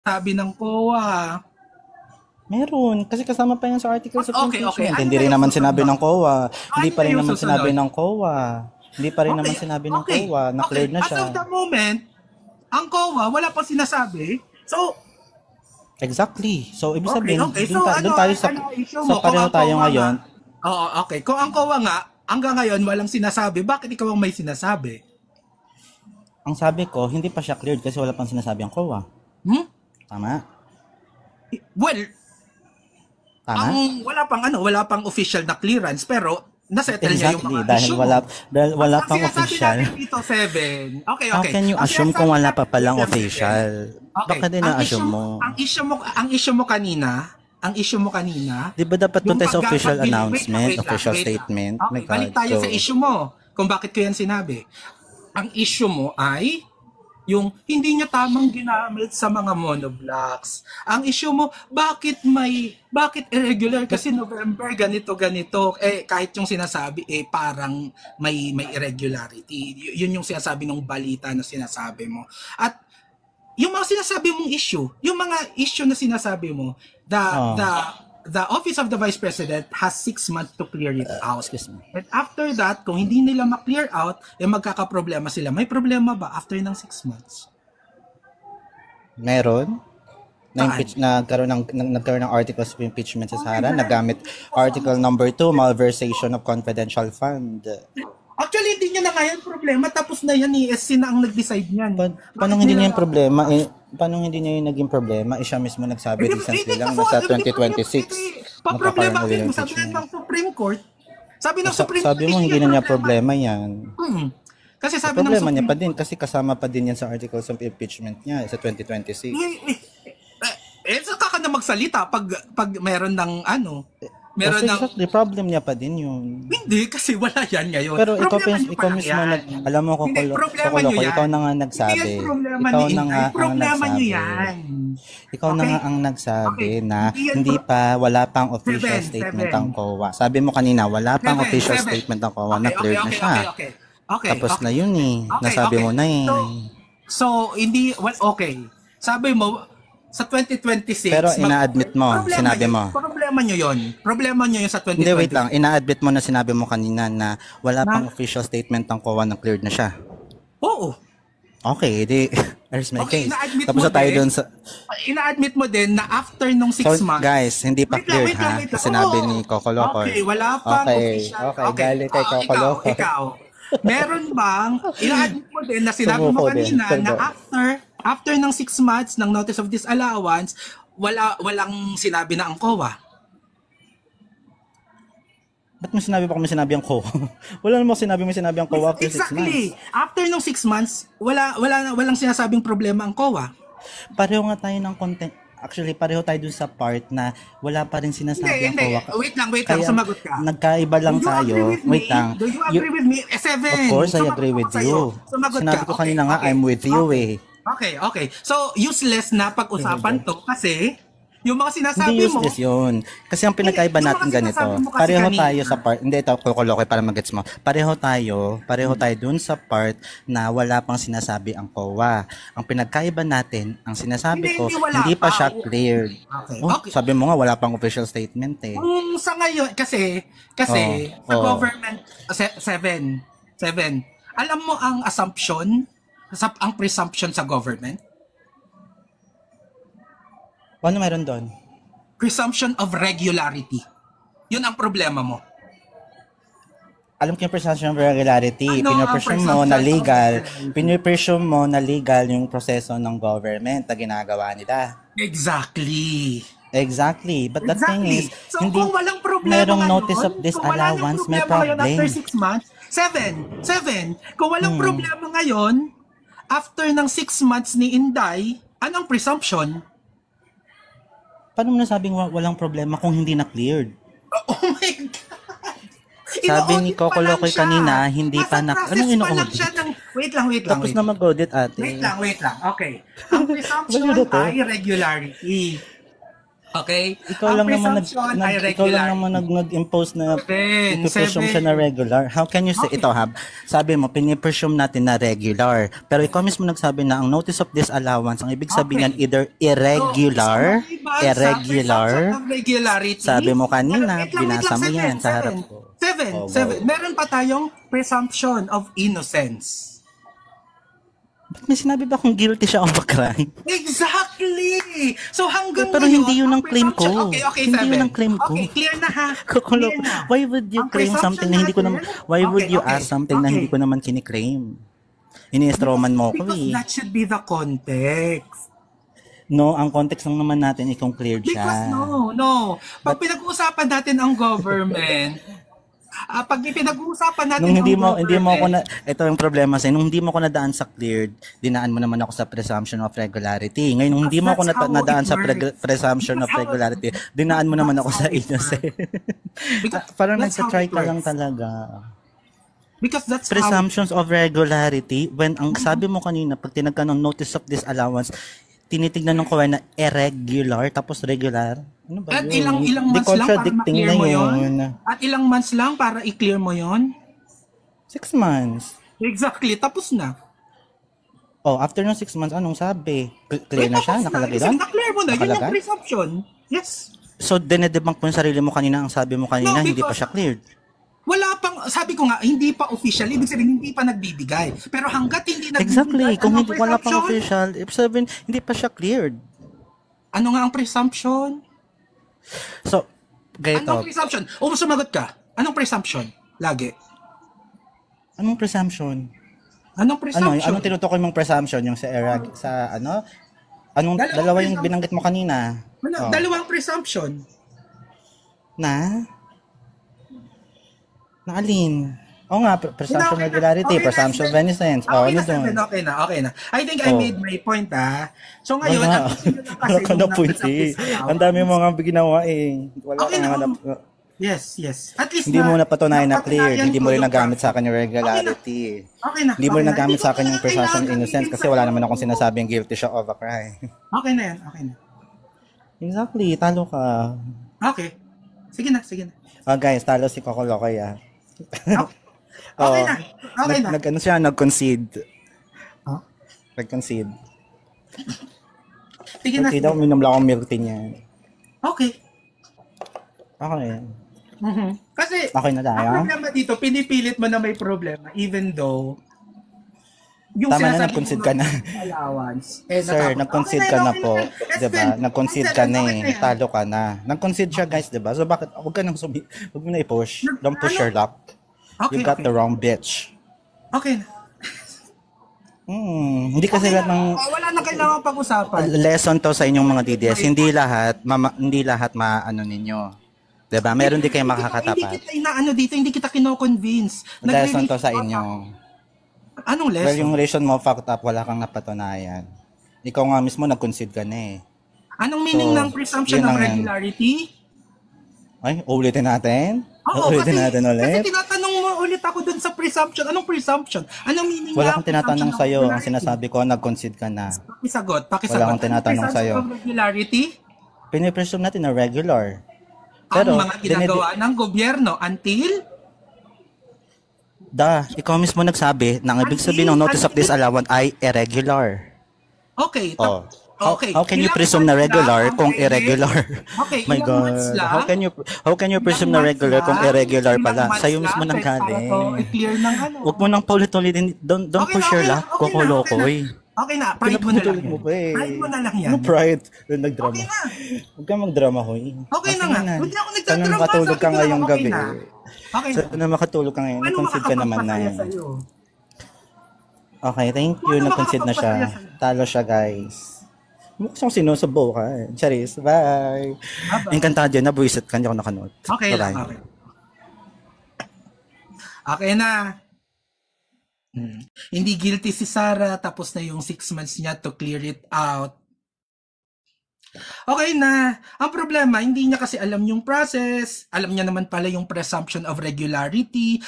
sabi ng COA. Meron. Kasi kasama pa yan sa articles of Okay, okay. impeachment. Ano Hindi rin kayong naman susunod sinabi nun? ng COA. Hindi Ano pa rin kayong naman sinabi susunod? ng COA. Hindi pa rin naman Okay, sinabi ng okay, COA. okay. Na-cleared na As of siya. the moment, ang COA, wala pa sinasabi. So, Exactly. So, ibig okay, sabihin, okay. So, dun tayo sa, ano issue sa mo? Kung pareho ang tayo COA nga, ngayon. oo, okay. Kung ang COA nga, hanggang ngayon, walang sinasabi, bakit ikaw ang may sinasabi? Ang sabi ko, hindi pa siya cleared kasi wala pang sinasabi ang COA. Hmm? Tama? Well, Tama? wala pang official na clearance, pero nasettle niya yung Exactly. mga Dahil issue mo. dahil wala Ang pang sinasabi official. natin dito, Seven. Okay, How okay. can you Ang assume kung sinasabi wala pa natin palang dito, Seven. official? Okay. Baka din na-assume mo. Ang issue mo kanina, Di ba dapat yung punta sa official wait announcement, lang, official wait lang. statement? My Okay, balik God, tayo go. sa issue mo. Kung bakit ko yan sinabi. Ang issue mo ay yung hindi niya tamang ginamit sa mga monoblocks. Ang issue mo, bakit irregular? Kasi November, ganito. Eh, kahit yung sinasabi, parang may irregularity. Yun yung sinasabi ng balita na sinasabi mo. At yung mga sinasabi mong issue, yung mga issue na sinasabi mo, Oh, the Office of the Vice President has 6 months to clear it out. excuse me. And after that, kung hindi nila ma-clear out, magkakaproblema sila. May problema ba after ng 6 months? Meron? Saan? Nagkaroon ng articles of impeachment sa Sara, nagamit article number 2, malversation of confidential fund. Actually, hindi niya na kaya yung problema. Tapos na yan, ESC na ang nag-decide niyan. Paano hindi niya yung problema? Paano hindi niya yung naging problema? Siya mismo nagsabi recently lang na sa 2026 magkakaroon Pa-problema ulit ng mo, sabi impeachment. ng Supreme Court. Sabi ng Supreme Sabi Court, mo hindi na niya problema yan. Kasi Yung sabi ng problema niya Supreme pa din kasi kasama pa din yan sa articles of impeachment niya sa 2026. Saka ka na magsalita pag meron ng meron ng Exactly, problem niya pa din yun. hindi kasi wala yan ngayon. Pero Problema niyo ikaw pa mismo, yan. alam mo, Hindi, problema niyo yan. ikaw na nga Hindi nagsabi. yan problema Ikaw ni na nga Inday. ang Problema niyo nagsabi. yan. Ikaw na Okay? nga ang nagsabi Okay. na Hindi yan wala pang official Seven, statement seven. ang COA. Sabi mo kanina, wala pang Seven, official seven. statement ang COA, Okay, na cleared okay, na siya. okay. Tapos Okay. na yun eh. Okay, Nasabi okay. mo na eh. So hindi, well, okay. Sabi mo, sa 2026, Pero ina-admit mo, sinabi mo. Problema nyo yun sa 2026. Hindi, wait lang. Ina-admit mo na sinabi mo kanina na wala Na? pang official statement ang COA na cleared na siya. Oo. Okay, edi, there's my Okay, case. ina-admit Tapos mo na tayo din. dun sa... Ina-admit mo din na after nung 6 So, months. guys, hindi pa cleared ha? Wait lang. Sinabi Oo. ni Coco Loco. Okay, wala pang Okay, official. galing kay Coco Loco. Ikaw. Meron bang, ina-admit mo din na sinabi mo Sumuko din. kanina na Pardon. after ng 6 months ng notice of disallowance, walang sinabi na ang COA. Ba't mo sinabi pa kung may sinabi ang COA? Wala namang sinabi ang COA after 6 months. Exactly. After nung 6 months, walang sinasabing problema ang COA. Pareho nga tayo ng content. Actually, pareho tayo dun sa part na wala pa rin sinasabi ang Hindi. COA. Wait lang, Kaya sumagot ka. nagkaiba lang Do you tayo. agree with me? Wait lang. Do you agree with me? Seven. Of course, I Sumagot agree ako with sa'yo. you. Sumagot Sinabi ka. ko kanina nga, I'm with you eh. Okay. So, useless na pag-usapan to kasi yung mga sinasabi Hindi mo, useless yun. Kasi ang pinagkaiba Yung mga natin ganito, sinasabi mo kasi pareho kanina. tayo sa part, hindi ito, kukulokoy para magets mo. Pareho tayo dun sa part na wala pang sinasabi ang COA. Ang pinagkaiba natin, ang sinasabi ko, Hindi, wala hindi pa pa. siya cleared. Okay. Sabi mo nga, wala pang official statement eh. Sa ngayon, kasi sa government, seven, alam mo ang assumption, ang presumption sa government? Ano meron doon? Presumption of regularity. Yun ang problema mo. Alam ko yung presumption of regularity. Ano ang Pinopresume mo na presumption of legal. regularity? Pinopresume mo na legal yung proseso ng government na ginagawa nila. Exactly. But the thing is, So, hindi kung walang problema merong ngayon, notice of disallowance, may ngayon after problem. 6 months, seven, kung walang problema ngayon, after ng 6 months ni Inday, anong presumption? Paano mo nasabing walang problema kung hindi na cleared? Oh my God! Sabi ni Ino-audit pa Coco lang Locoy siya. kanina, hindi Nasa pa na... process Anong pa lang ino-audit? siya ng... Wait lang. Tapos na mag-audit ate. Wait lang. Okay. Ang presumption Ano to? ay regularity. Okay? Ikaw Ang lang naman presumption ay ikaw lang regular. naman nag-impose na Seven. ipipresume siya na regular. How can you say Okay. ito ha? Sabi mo, pinipresume natin na regular. Pero ikaw mismo nagsabi na ang notice of disallowance, ang ibig sabihin yan Okay. either So, irregular, maliban sa presumption of regularity, sabi mo kanina, wait lang, binasa mo yan sa harap seven. ko. Seven, Oh, seven. go. Meron pa tayong presumption of innocence. Ba't may sinabi ba kung guilty siya of a crime? Exactly! So hanggang Pero ngayon, hindi yun ang claim ko. presumption- Okay, Hindi seven. yun ang claim ko. Okay, clear na ha. Kukulok. Clear na. Why would you Ang claim presumption something na hindi ko naman, natin- why would Okay, you okay, ask something na hindi okay. ko naman kiniklaim? Ini-strawman mo ko Because eh. that should be the context. No, ang context lang naman natin kung cleared siya. Because no. Pag pinag-uusapan natin ang government, pag pinag-uusapan natin Nung hindi ang mo ako government, ito yung problema sa nung hindi mo ako nadaan sa cleared, dinaan mo naman ako sa presumption of regularity. Ngayon nung hindi mo ako That's how nadaan it sa works. presumption of That's how it regularity, dinaan mo naman ako That's sa how it innocent. Because Parang that's how nagsa-try it ka lang works. talaga. Because that's how Presumptions of regularity, when ang sabi mo kanina, pag tinagka ng notice of disallowance, tinitignan ng kawan na irregular, tapos regular. Ano ba At yun? ilang Di months lang para contradicting ma-clear na mo yun? yun. At ilang months lang para i-clear mo yon? 6 months. Exactly, tapos na. Oh, after ng 6 months, anong sabi? Clear na siya? Tapos Nakalagay Kasi doon? na-clear mo na, yun yung Nakalagay? presumption. Yes. So, dinedebunk mo yung sarili mo kanina, ang sabi mo kanina, No, hindi pa because- siya cleared. Wala pang, sabi ko nga, hindi pa official. Ibig sabihin, hindi pa nagbibigay. Pero hanggat hindi nagbibigay, Exactly. Kung anong hindi wala pang presumption? official, ibig sabihin, hindi pa siya cleared. Ano nga ang presumption? So, ganito. Anong presumption? O sumagot ka. Anong presumption? Lagi. Anong presumption? Anong Ano, presumption? anong tinutukoy mong presumption? Yung sa erag, sa ano? Anong Dalawang dalawa yung presumption. binanggit mo kanina? Oh. Dalawang presumption. Na? Na alin? Oo nga, presumption of regularity, presumption of innocence. Oh, Okay ano na, Steven, doon? okay na. I think I Oh. made my point, ha. So ngayon, Wala. ang gusto nyo lang kasi Wala ka na yung point nasa eh. allowance. Ang dami mo nga ginawa eh. Wala Okay kang na, hanap. Yes. At least Hindi mo napatunayan na cleared. napatunayan Hindi mo ko rin yung nagamit sa akin yung regularity. Okay na. Hindi mo rin okay na. nagamit Hindi sa ko akin yung talaga presumption of kailangan innocence din kasi sa wala naman iyo. akong sinasabing guilty siya of a crime. Okay na yan. Exactly, talo ka. Okay. Sige na. Oh guys, talo si Coco Locoy ah. Okay na. Okay na. Nag-ano siya, nag-concede. Huh? Nag-concede. Sige na. Hindi daw, minum lang akong milk tea niya. Okay. Okay. Kasi, Okay na ang tayo. problema dito, pinipilit mo na may problema even though yung Tama na, sinasabi nag-concede mo ka na. allowance. Sir, nag-concede ka na po. Diba? Nag-concede ka na eh. Talo ka na. Nag-concede siya guys, diba? So bakit, huwag ka nang huwag mo na i-push. Don't push your luck. You got the wrong bitch. Okay na. Hindi kasi lahat ng Wala na kailangan pag-usapan. lesson to sa inyong mga DDS. Hindi lahat maano ninyo. 'Di ba? Meron din kayong Hindi makakatapat. kita inaano dito, hindi kita kino-convince. Lesson to sa inyo. Anong lesson? Well, yung reason mo fucked up, wala kang napatunayan. Ikaw nga mismo nag-concede ka na eh. Anong meaning So, ng presumption yun of lang yan. regularity? Ay, ulitin natin? Oo, Ulitin natin kasi ulit? tinatanong mo ulit ako dun sa presumption. Anong presumption? Anong meaning Wala ng akong tinatanong presumption of sa'yo. Ang regularity? sinasabi ko, nag-concede ka na. Pakisagot. Wala akong tinatanong Anong sa'yo. presumption of regularity? Pinipresume natin na regular. Pero, Ang mga ginagawa ng gobyerno until ikaw mismo nagsabi na ang ibig sabihin ng notice of disallowance ay irregular. okay. Oh. Okay. How can you Ilang presume na months regular lang? kung Okay. irregular? Okay, My ilang months God. lang? How can you presume na Ilang regular months kung lang? irregular Ilang pala? months Sa'yo lang? mismo nang Para galing. to i-clear ng ano. Huwag mo nang paulit-ulitin. Don't Okay push na, your okay na, luck. okay na, Kukuloko, okay na. eh. Okay na, pride mo na lang Pinaputuloy yan. mo pa eh. Pride mo na lang yan. Ano pride? Nagdrama. Okay na. Huwag kang magdrama, hoy. Okay na Sige nga. Hindi ako Sana nagtadrama. makatulog ka Sabi ko na, ngayong okay gabi. na. Okay na. Sana makatulog ka ngayon. Ano Nag-concede ka naman na makakapagpasaya yun. sa'yo? Okay, thank you. Ano Nag-concede na siya. makakapagpasaya sa'yo? Talo siya, guys. Mukha siyang sinusubo ka. Charis, bye. Bye-bye. Encantado yun. Nabuisit ka. Hindi ako nakanood. Okay lang, Bye-bye. okay. Okay na. Hindi guilty si Sarah, tapos na yung 6 months niya to clear it out. Okay na. Ang problema, hindi niya kasi alam yung process. Alam niya naman pala yung presumption of regularity.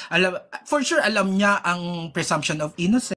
For sure, alam niya ang presumption of innocence.